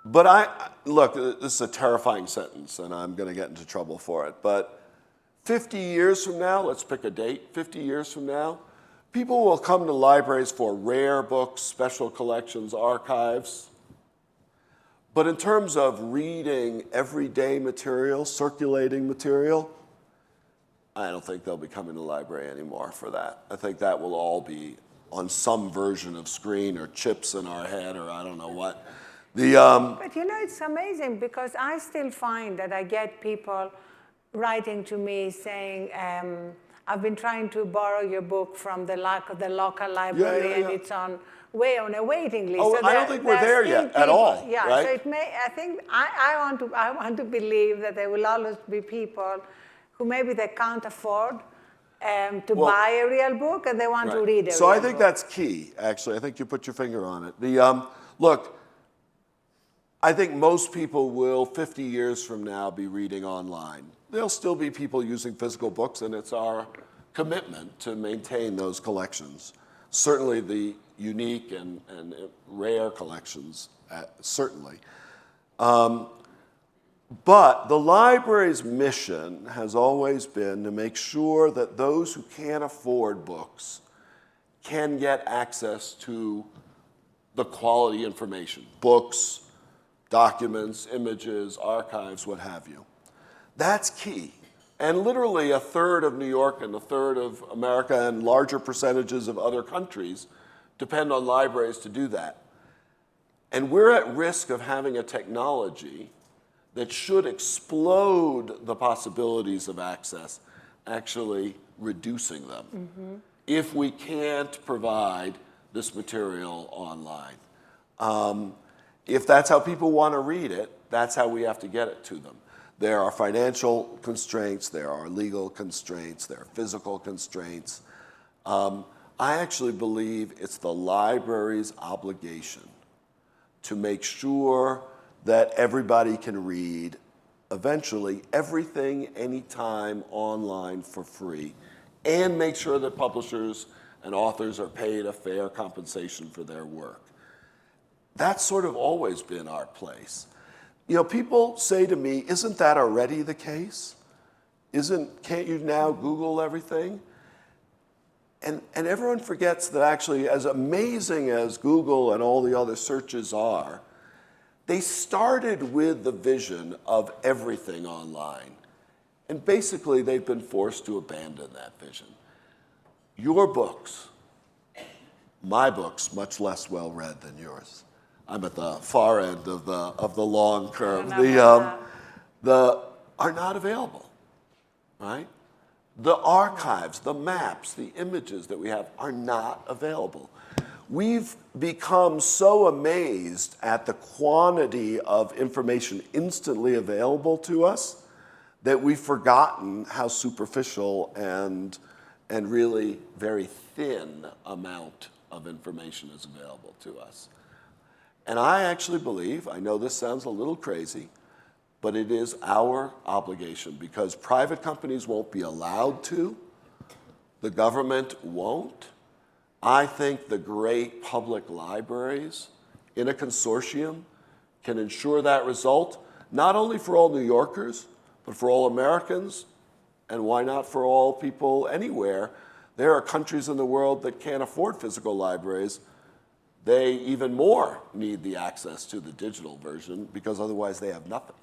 But look, this is a terrifying sentence, and I'm going to get into trouble for it. But 50 years from now, let's pick a date, 50 years from now, people will come to libraries for rare books, special collections, archives. But in terms of reading everyday material, circulating material, I don't think they'll be coming to the library anymore for that. I think that will all be on some version of screen or chips in our head or I don't know what. But you know, it's amazing because I still find that I get people writing to me saying, I've been trying to borrow your book from the local library and it's way on a waiting list. Oh, so I don't think we're there yet at all. Yeah, right? so it may, I think, I want to believe that there will always be people who maybe they can't afford to buy a real book and they want to read a real book. So I think that's key, actually. I think you put your finger on it. Look, I think most people will, 50 years from now, be reading online. There'll still be people using physical books, and it's our commitment to maintain those collections. Certainly the unique and rare collections, certainly. But the library's mission has always been to make sure that those who can't afford books can get access to the quality information, books, documents, images, archives, what have you. That's key. And literally a third of New York and a third of America and larger percentages of other countries depend on libraries to do that. And we're at risk of having a technology that should explode the possibilities of access, actually reducing them, if we can't provide this material online. If that's how people want to read it, that's how we have to get it to them. There are financial constraints, there are legal constraints, there are physical constraints. I actually believe it's the library's obligation to make sure that everybody can read eventually everything, anytime, online for free, and make sure that publishers and authors are paid a fair compensation for their work. That's sort of always been our place. You know, people say to me, isn't that already the case? Can't you now Google everything? And everyone forgets that actually, as amazing as Google and all the other searches are, they started with the vision of everything online. And basically, they've been forced to abandon that vision. Your books, my books, much less well-read than yours. I'm at the far end of the long curve. Are not available, right? The archives, the maps, the images that we have are not available. We've become so amazed at the quantity of information instantly available to us that we've forgotten how superficial and really very thin amount of information is available to us. And I actually believe, I know this sounds a little crazy, but it is our obligation because private companies won't be allowed to, the government won't. I think the great public libraries in a consortium can ensure that result, not only for all New Yorkers, but for all Americans, and why not for all people anywhere. There are countries in the world that can't afford physical libraries. They even more need the access to the digital version because otherwise they have nothing.